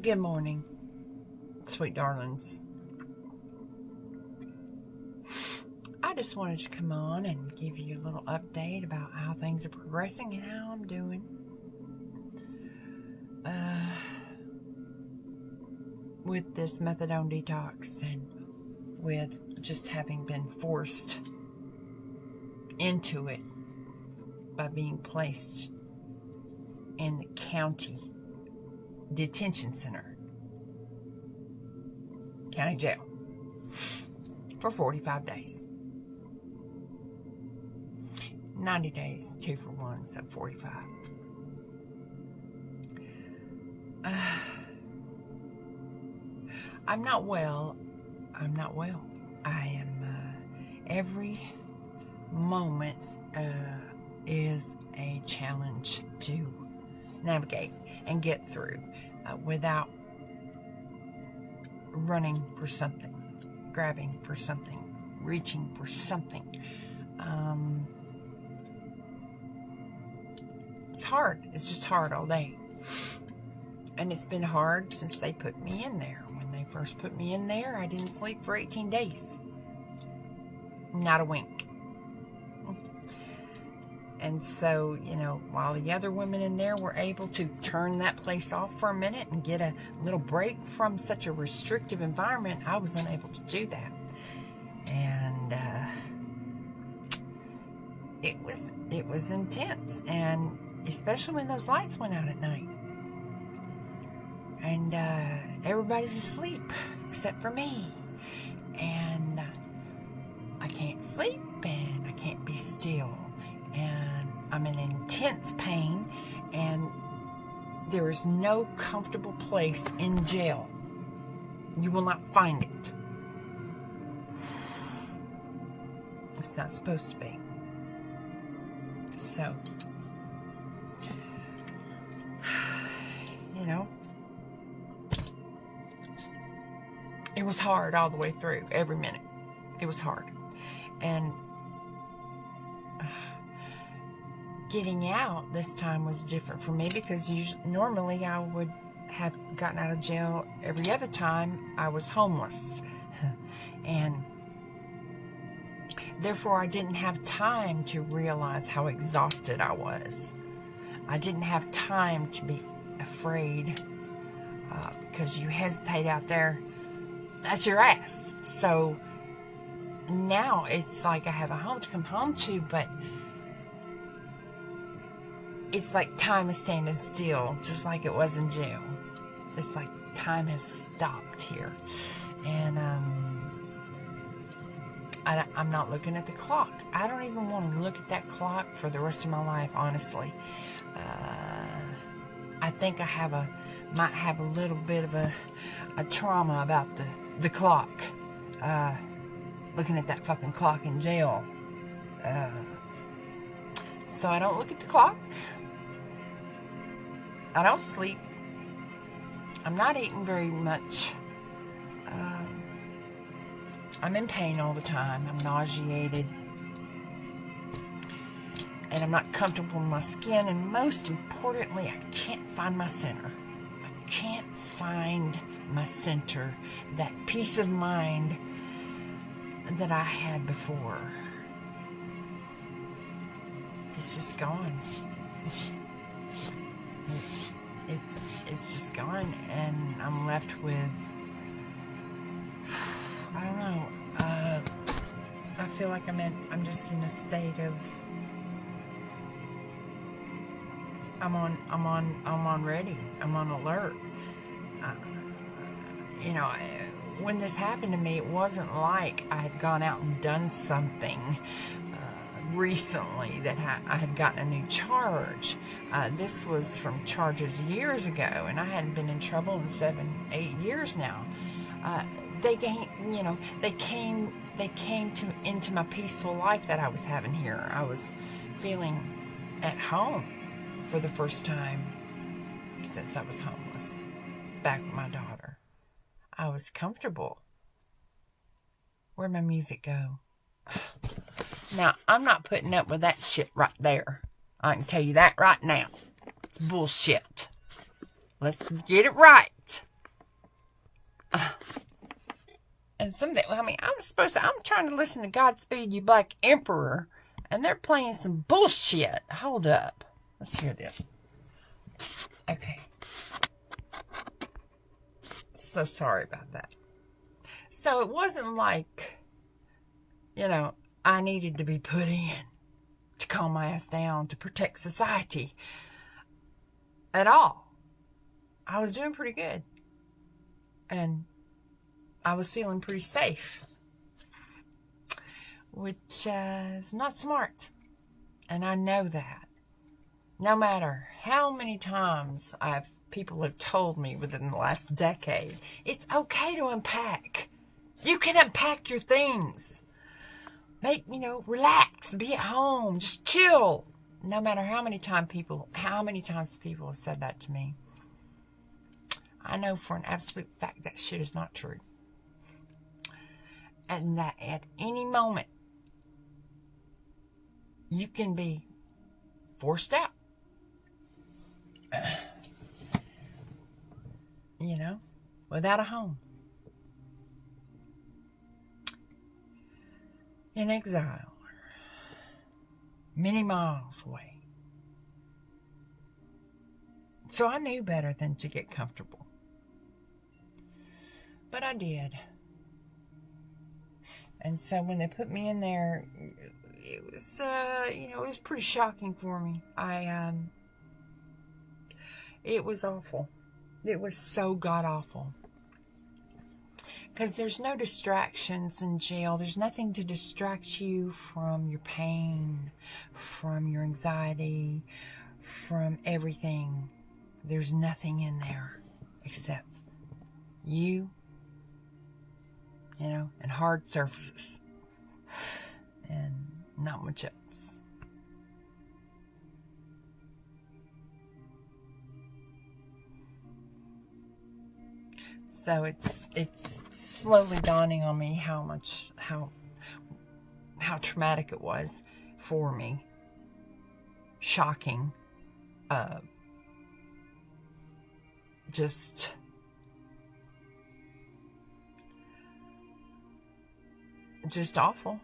Good morning, sweet darlings. I just wanted to come on and give you a little update about how things are progressing and how I'm doing. With this methadone detox and with just having been forced into it by being placed in the county detention center, county jail, for 45 days. 90 days, 2 for 1, so 45. I'm not well. I am, every moment is a challenge to navigate and get through without running for something, grabbing for something, reaching for something. It's hard. It's just hard all day. And it's been hard since they put me in there. When they first put me in there, I didn't sleep for 18 days. Not a wink. And so, you know, while the other women in there were able to turn that place off for a minute and get a little break from such a restrictive environment, I was unable to do that. And it was intense, and especially when those lights went out at night. And everybody's asleep except for me. And I can't sleep, and I can't be still. And I'm in intense pain, and there is no comfortable place in jail. You will not find it. It's not supposed to be. So, you know, it was hard all the way through, every minute. It was hard. And getting out this time was different for me, because normally I would have gotten out of jail every other time I was homeless. And therefore I didn't have time to realize how exhausted I was. I didn't have time to be afraid, because you hesitate out there, that's your ass. So now it's like I have a home to come home to, but it's like time is standing still, just like it was in jail. It's like time has stopped here. And I'm not looking at the clock. I don't even want to look at that clock for the rest of my life, honestly. I think I might have a little bit of a trauma about the clock. Looking at that fucking clock in jail. So I don't look at the clock. I don't sleep. I'm not eating very much. I'm in pain all the time. I'm nauseated. And I'm not comfortable in my skin. And most importantly, I can't find my center. I can't find my center. That peace of mind that I had before. It's just gone. It's just gone, and I'm left with, I don't know. I feel like I'm just in a state of, I'm on ready. I'm on alert. You know, when this happened to me, it wasn't like I had gone out and done something recently that I had gotten a new charge. This was from charges years ago, and I hadn't been in trouble in 7-8 years now. They came into my peaceful life that I was having here. I was feeling at home for the first time since I was homeless, back with my daughter. I was comfortable. Where'd my music go? Now, I'm not putting up with that shit right there. I can tell you that right now. It's bullshit. Let's get it right. And someday, I mean, I'm trying to listen to Godspeed You Black Emperor, and they're playing some bullshit. Hold up. Let's hear this. Okay. So sorry about that. So it wasn't like, you know, I needed to be put in to calm my ass down to protect society at all. I was doing pretty good. And I was feeling pretty safe, which is not smart. And I know that. No matter how many times people have told me within the last decade, it's okay to unpack. You can unpack your things. Relax, be at home, just chill. No matter how many times people have said that to me. I know for an absolute fact that shit is not true. And that at any moment, you can be forced out. Without a home. In exile. Many miles away. So I knew better than to get comfortable. But I did. And so when they put me in there, it was, it was pretty shocking for me. It was awful. It was so god-awful. Because there's no distractions in jail. There's nothing to distract you from your pain, from your anxiety, from everything. There's nothing in there except you, and hard surfaces. And not much else. So it's slowly dawning on me how traumatic it was for me. Shocking. Just awful.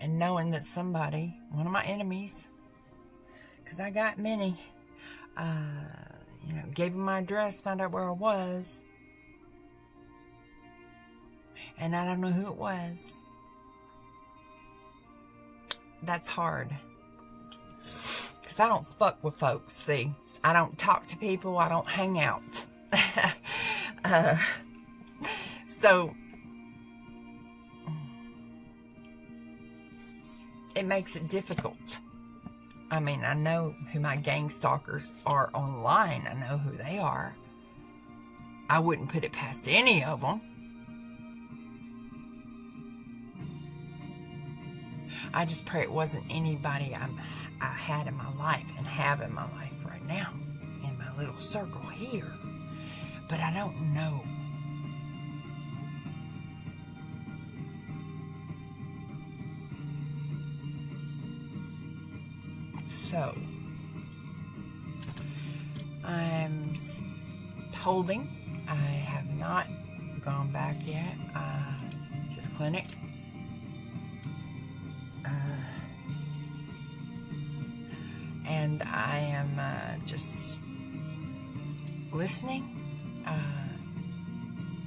And knowing that somebody, one of my enemies, because I got many, gave him my address, found out where I was, and I don't know who it was. That's hard. Because I don't fuck with folks, see. I don't talk to people, I don't hang out. So it makes it difficult. I mean, I know who my gang stalkers are online. I know who they are. I wouldn't put it past any of them. I just pray it wasn't anybody I had in my life and have in my life right now, in my little circle here. But I don't know. So, I'm holding. I have not gone back yet to the clinic. And I am just listening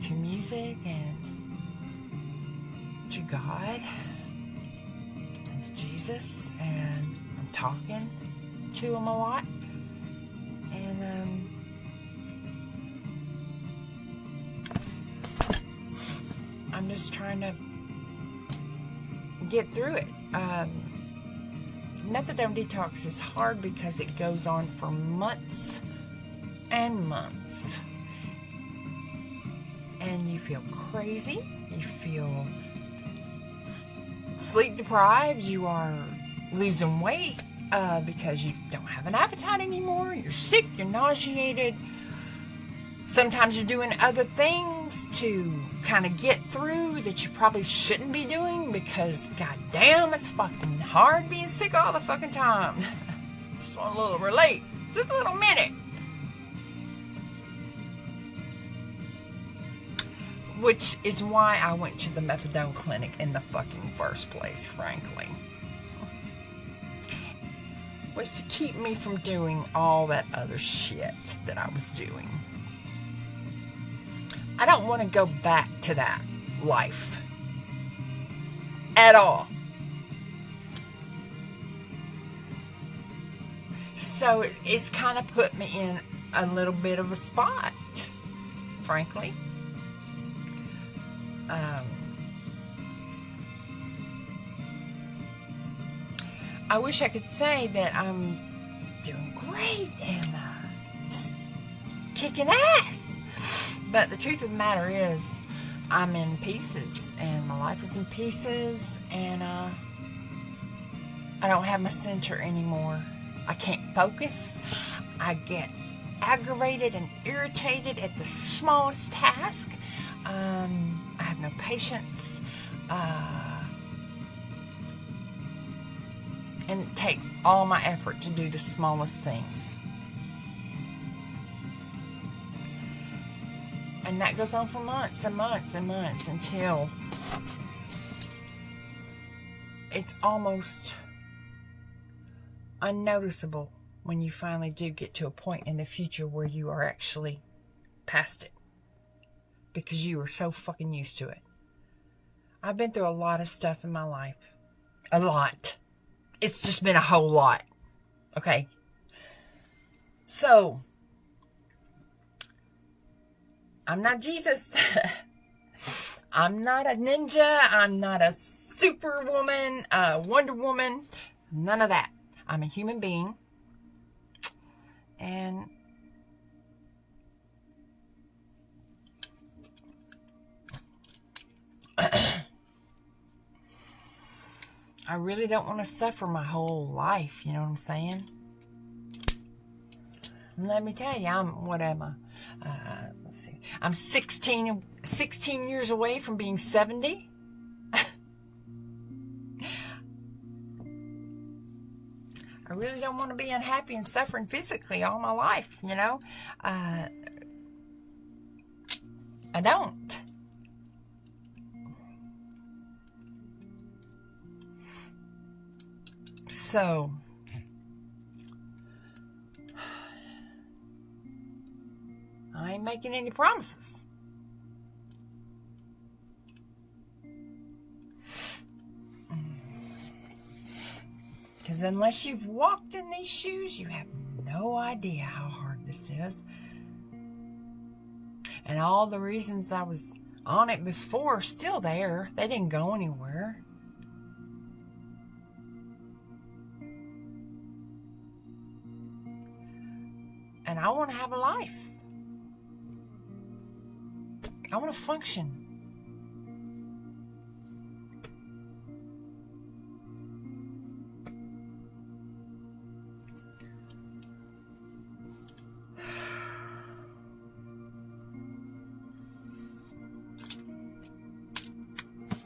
to music and to God and to Jesus, and I'm talking to him a lot, and I'm just trying to get through it. Methadone detox is hard because it goes on for months and months. And you feel crazy. You feel sleep deprived. You are losing weight because you don't have an appetite anymore. You're sick. You're nauseated. Sometimes you're doing other things to kind of get through that you probably shouldn't be doing because, goddamn, it's fucking hard being sick all the fucking time. Just want a little relief. Just a little minute. which is why I went to the methadone clinic in the fucking first place, frankly. Was to keep me from doing all that other shit that I was doing. I don't want to go back to that life at all. So it's kind of put me in a little bit of a spot, frankly. I wish I could say that I'm doing great and just kicking ass. But the truth of the matter is, I'm in pieces, and my life is in pieces, and I don't have my center anymore. I can't focus. I get aggravated and irritated at the smallest task. I have no patience. And it takes all my effort to do the smallest things. And that goes on for months and months and months until it's almost unnoticeable when you finally do get to a point in the future where you are actually past it. Because you are so fucking used to it. I've been through a lot of stuff in my life. A lot. It's just been a whole lot. Okay? So, I'm not Jesus. I'm not a ninja. I'm not a superwoman, Wonder Woman. None of that. I'm a human being. And I really don't want to suffer my whole life, you know what I'm saying? And let me tell you, what am I? Let's see. I'm 16 years away from being 70. I really don't want to be unhappy and suffering physically all my life, you know? I don't. So, I ain't making any promises. Because unless you've walked in these shoes, you have no idea how hard this is. And all the reasons I was on it before are still there. They didn't go anywhere. And I want to have a life. I want to function.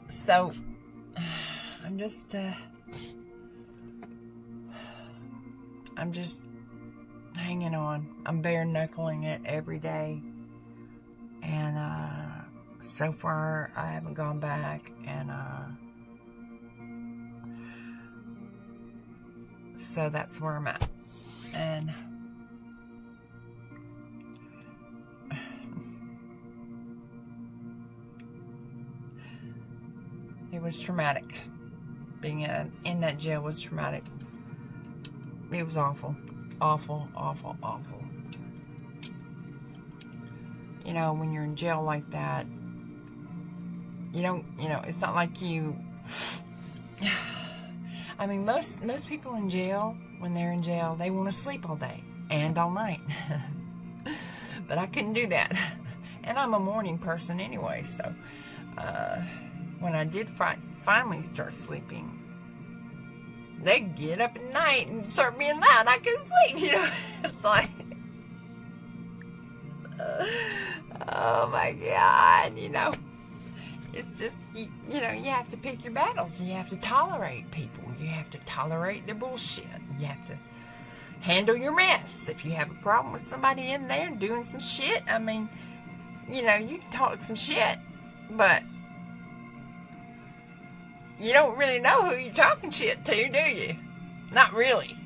So, I'm just hanging on. I'm bare knuckling it every day. And, so far, I haven't gone back. And, so that's where I'm at. And, it was traumatic. Being in that jail was traumatic. It was awful. Awful, awful, awful. You know, when you're in jail like that, it's not like you... I mean, most people in jail, when they're in jail, they want to sleep all day and all night. But I couldn't do that. And I'm a morning person anyway, so... when I did finally start sleeping, they'd get up at night and start being loud. I couldn't sleep, you know. It's like, oh my God, you know. It's just, you have to pick your battles. You have to tolerate people. You have to tolerate their bullshit. You have to handle your mess. If you have a problem with somebody in there doing some shit, I mean, you can talk some shit. But you don't really know who you're talking shit to, do you? Not really.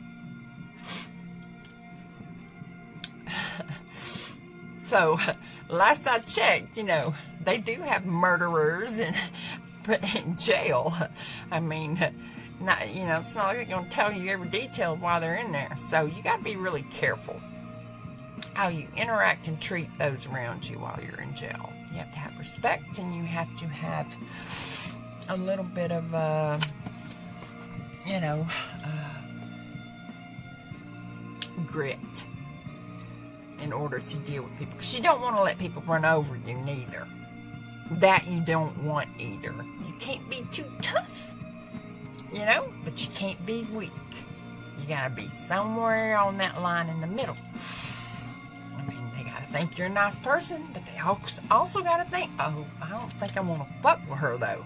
So, last I checked, they do have murderers in jail. I mean, it's not like they're going to tell you every detail while they're in there. So, you got to be really careful how you interact and treat those around you while you're in jail. You have to have respect, and you have to have a little bit of, grit in order to deal with people. Because you don't want to let people run over you neither. That you don't want either. You can't be too tough, but you can't be weak. You gotta be somewhere on that line in the middle. I mean, they gotta think you're a nice person, but they also gotta think, oh, I don't think I want to fuck with her though,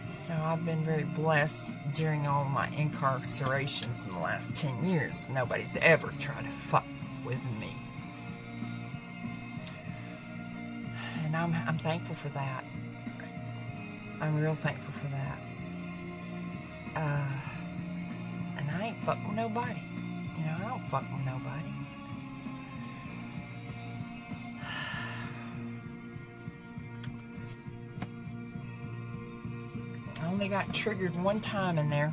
So I've been very blessed during all my incarcerations in the last 10 years. Nobody's ever tried to fuck with me. And I'm thankful for that. I'm real thankful for that. And I ain't fucking with nobody. I don't fuck with nobody. I only got triggered one time in there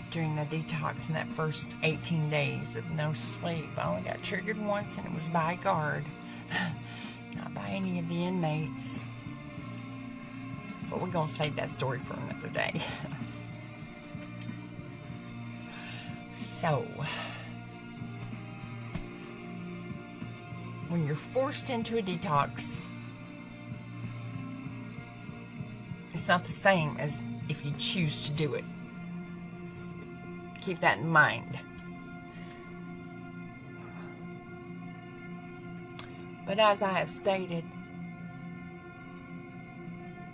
during the detox in that first 18 days of no sleep. I only got triggered once, and it was by a guard, not by any of the inmates. But we're going to save that story for another day. So, when you're forced into a detox, it's not the same as if you choose to do it. Keep that in mind. But as I have stated,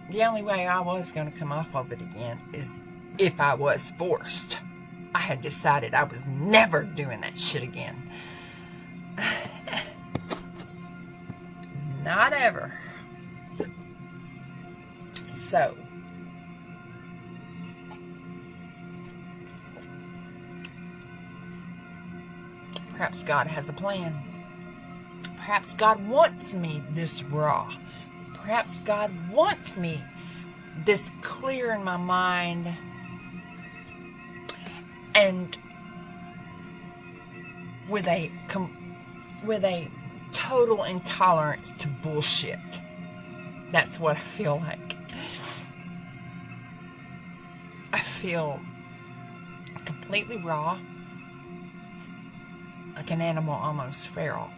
the only way I was going to come off of it again is if I was forced. I had decided I was never doing that shit again. Not ever. So, perhaps God has a plan. Perhaps God wants me this raw. Perhaps God wants me this clear in my mind and with a total intolerance to bullshit. That's what I feel like. I feel completely raw, like an animal, almost feral,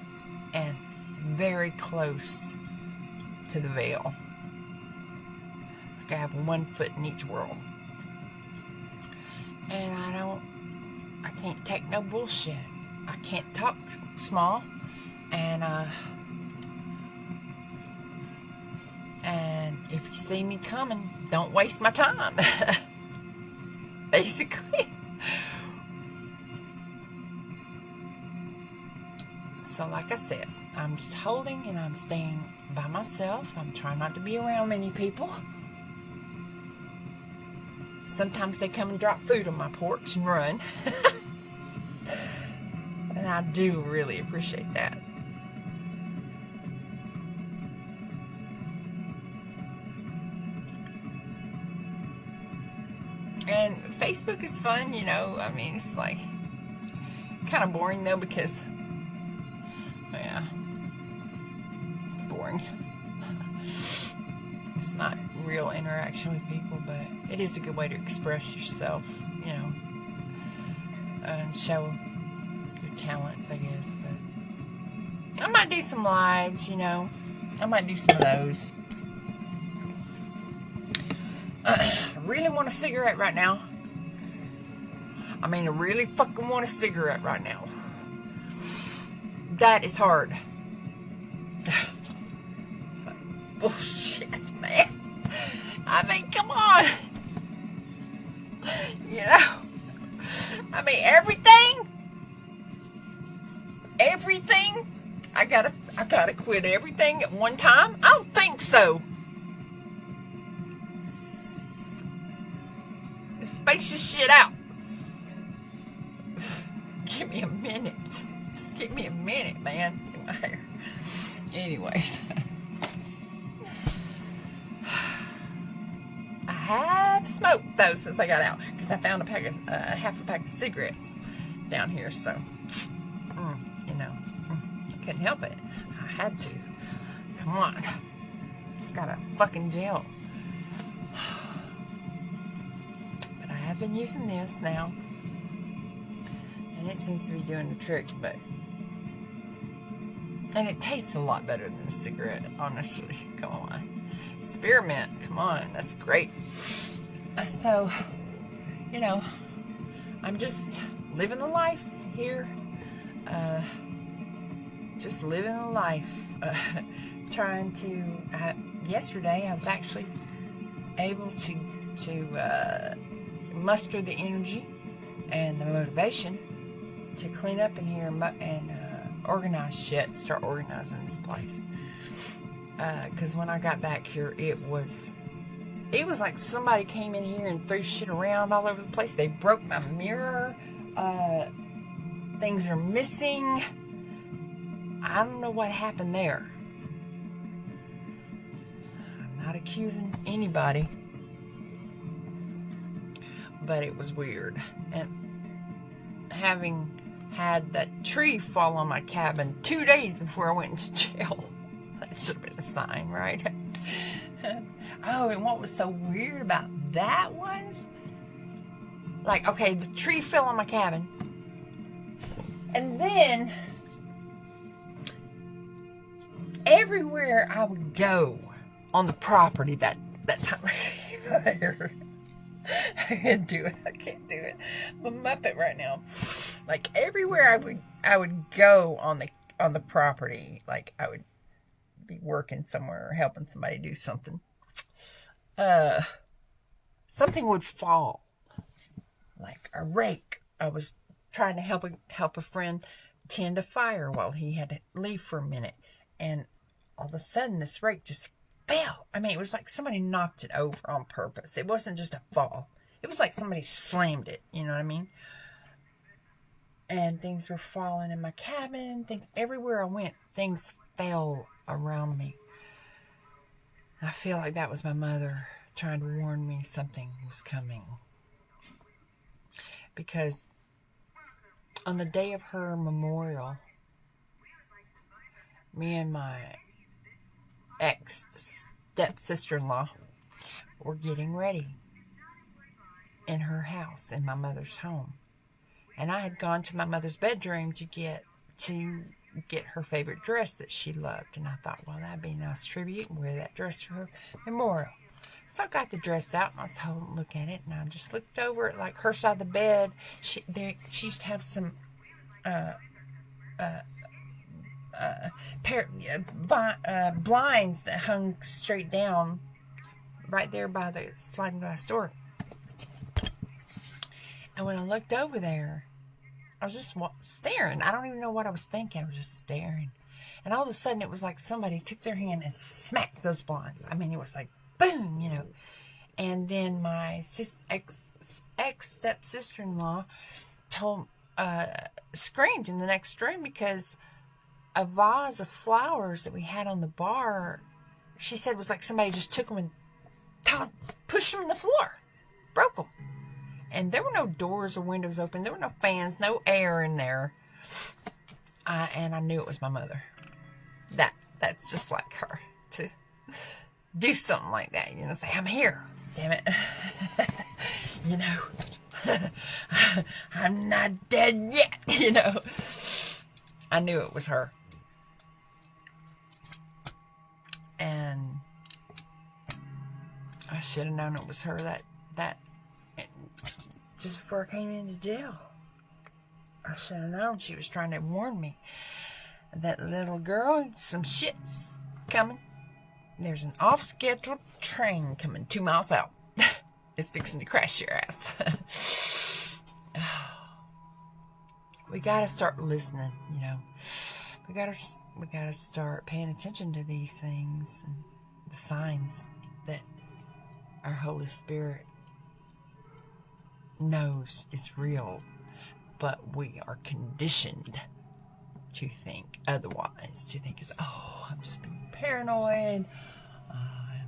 and very close to the veil. Like I have 1 foot in each world. And I can't take no bullshit. I can't talk small, and if you see me coming, don't waste my time. Basically. So like I said, I'm just holding and I'm staying by myself. I'm trying not to be around many people. Sometimes they come and drop food on my porch and run. And I do really appreciate that. And Facebook is fun, I mean, it's like kind of boring though, because yeah, it's boring. It's not real interaction with people, but it is a good way to express yourself, and show your talents, I guess. But I might do some lives, I might do some of those. I really want a cigarette right now. I mean, I really fucking want a cigarette right now. That is hard. Bullshit, man. I mean, come on. You know? I mean, everything. I gotta quit everything at one time? I don't think so. Space this shit out. Give me a minute. Just give me a minute, man. Anyways. I have smoked those since I got out. Because I found half a pack of cigarettes down here. So, you know, I couldn't help it. I had to. Come on. Just got a fucking jail. But I have been using this now. And it seems to be doing the trick, and it tastes a lot better than a cigarette, honestly. Come on. Spearmint, come on, that's great. So, you know, I'm just living the life here. Just living the life. Trying to, yesterday I was actually able to muster the energy and the motivation to clean up in here and organize shit, start organizing this place. Because when I got back here, it was like somebody came in here and threw shit around all over the place. They broke my mirror. Things are missing. I don't know what happened there. I'm not accusing anybody, but it was weird. And having had that tree fall on my cabin 2 days before I went into jail. That should have been a sign, right? Oh, and what was so weird about that was, like, okay, the tree fell on my cabin, and then everywhere I would go on the property that time, I can't do it. I'm a Muppet right now. Like everywhere I would go on the property, like I would be working somewhere or helping somebody do something. Something would fall, like a rake. I was trying to help a friend tend a fire while he had to leave for a minute, and all of a sudden this rake just fell. I mean, it was like somebody knocked it over on purpose. It wasn't just a fall. It was like somebody slammed it. You know what I mean? And things were falling in my cabin. Things everywhere I went, things fell around me. I feel like that was my mother trying to warn me something was coming. Because on the day of her memorial, me and my ex-stepsister-in-law were getting ready in her house, in my mother's home. And I had gone to my mother's bedroom to get her favorite dress that she loved. And I thought, well, that'd be a nice tribute and wear that dress for her memorial. So I got the dress out and I was holding a look at it, and I just looked over at like her side of the bed. She used to have some blinds that hung straight down right there by the sliding glass door. And when I looked over there, I was just staring. I don't even know what I was thinking. I was just staring. And all of a sudden, it was like somebody took their hand and smacked those blinds. I mean, it was like, boom, you know. And then my ex-stepsister-in-law screamed in the next room because a vase of flowers that we had on the bar, she said, was like somebody just took them and pushed them in the floor. Broke them. And there were no doors or windows open. There were no fans, no air in there. And I knew it was my mother. That's just like her to do something like that. You know, say, I'm here. Damn it. You know, I'm not dead yet. You know, I knew it was her. And I should have known it was her that just before I came into jail. I should have known she was trying to warn me. That little girl, some shit's coming. There's an off-scheduled train coming 2 miles out. is fixing to crash your ass. We gotta start listening, you know. We gotta start paying attention to these things and the signs that our Holy Spirit knows is real, but we are conditioned to think otherwise. To think is, oh, I'm just being paranoid.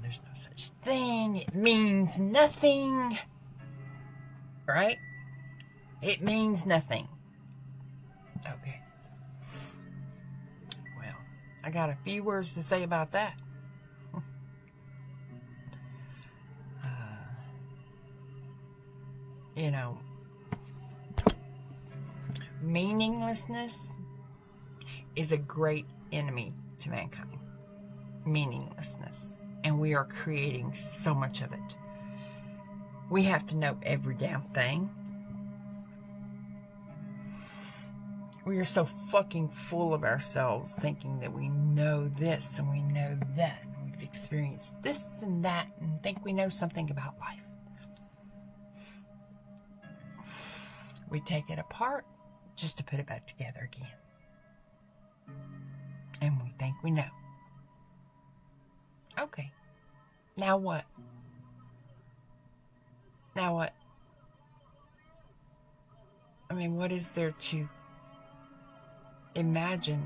There's no such thing. It means nothing. Right? It means nothing. Okay. Well, I got a few words to say about that. You know, meaninglessness is a great enemy to mankind. Meaninglessness. And we are creating so much of it. We have to know every damn thing. We are so fucking full of ourselves thinking that we know this and we know that. And we've experienced this and that and think we know something about life. We take it apart just to put it back together again. And we think we know. Okay. Now what? Now what? I mean, what is there to imagine,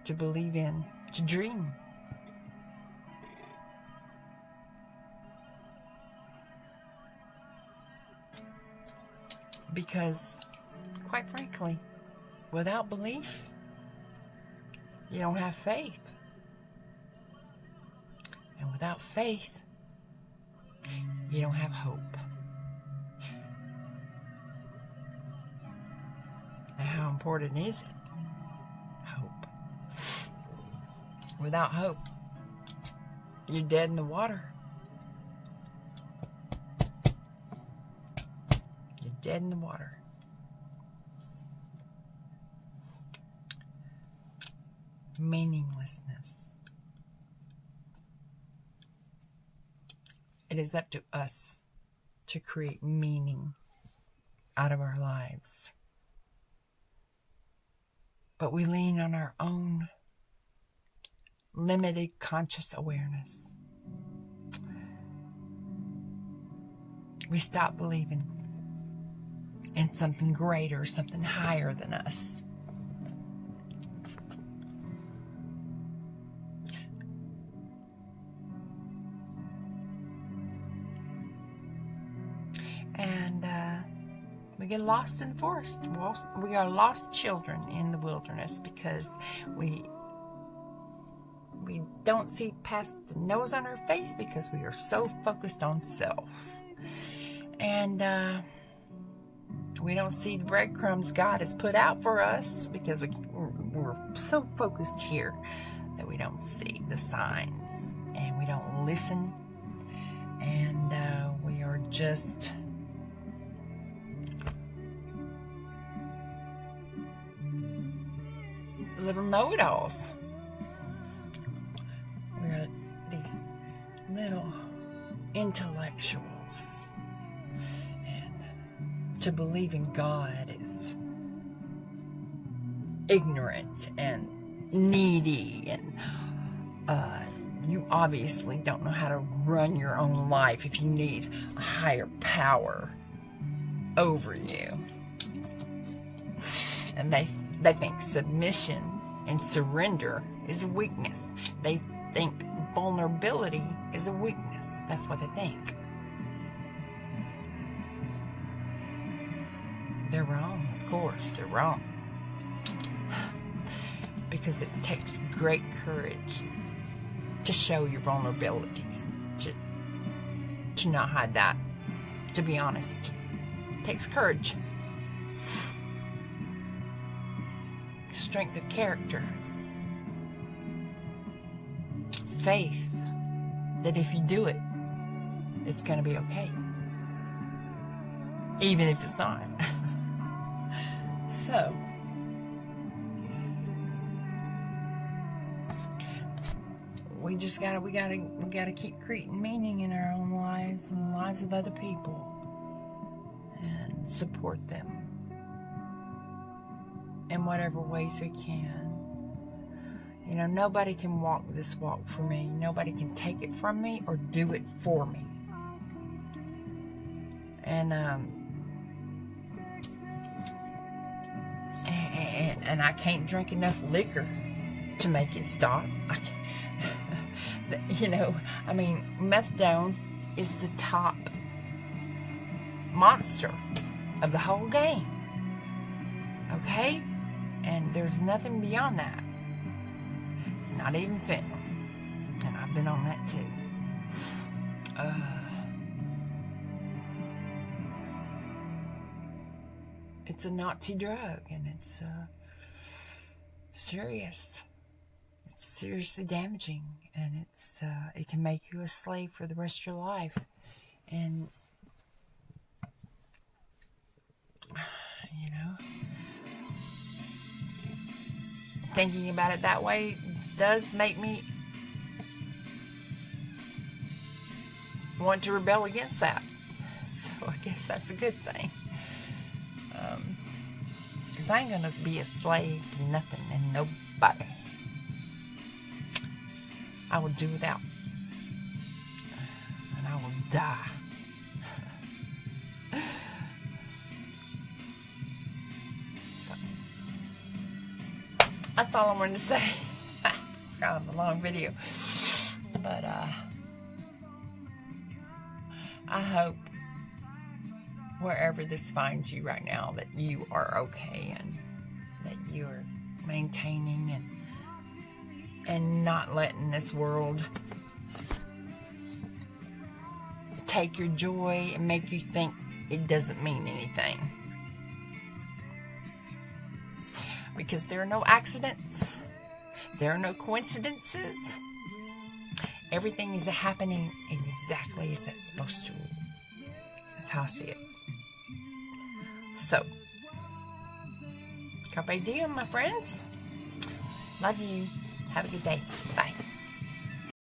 to believe in, to dream? Because, quite frankly, without belief, you don't have faith. And without faith, you don't have hope. Now, how important is it? Hope. Without hope, you're dead in the water. You're dead in the water. Meaninglessness. It is up to us to create meaning out of our lives. But we lean on our own limited conscious awareness. We stop believing in something greater, something higher than us. And we get lost in the forest. We are lost children in the wilderness because we don't see past the nose on our face because we are so focused on self. And we don't see the breadcrumbs God has put out for us because we're so focused here that we don't see the signs and we don't listen. And we are just little know-it-alls. We're these little intellectuals, and to believe in God is ignorant and needy, and you obviously don't know how to run your own life if you need a higher power over you. And they think submission and surrender is a weakness. They think vulnerability is a weakness. That's what they think. They're wrong, of course, they're wrong. Because it takes great courage to show your vulnerabilities, to not hide that, to be honest. It takes courage. Strength of character, faith that if you do it, it's going to be okay, even if it's not. So, we gotta keep creating meaning in our own lives and the lives of other people, and support them in whatever ways we can. You know, nobody can walk this walk for me. Nobody can take it from me or do it for me. And I can't drink enough liquor to make it stop. You know, I mean, methadone is the top monster of the whole game. Okay? And there's nothing beyond that. Not even fentanyl. And I've been on that too. It's a Nazi drug, and it's serious. It's seriously damaging, and it can make you a slave for the rest of your life. And you know, thinking about it that way does make me want to rebel against that. So I guess that's a good thing. Because I ain't going to be a slave to nothing and nobody. I will do without. And I will die. So, that's all I wanted to say. It's kind of a long video. But, I hope wherever this finds you right now that you are okay, and that you are maintaining and not letting this world take your joy and make you think it doesn't mean anything. Because there are no accidents. There are no coincidences. Everything is happening exactly as it's supposed to. That's how I see it. So, carpe diem, my friends. Love you. Have a good day. Bye.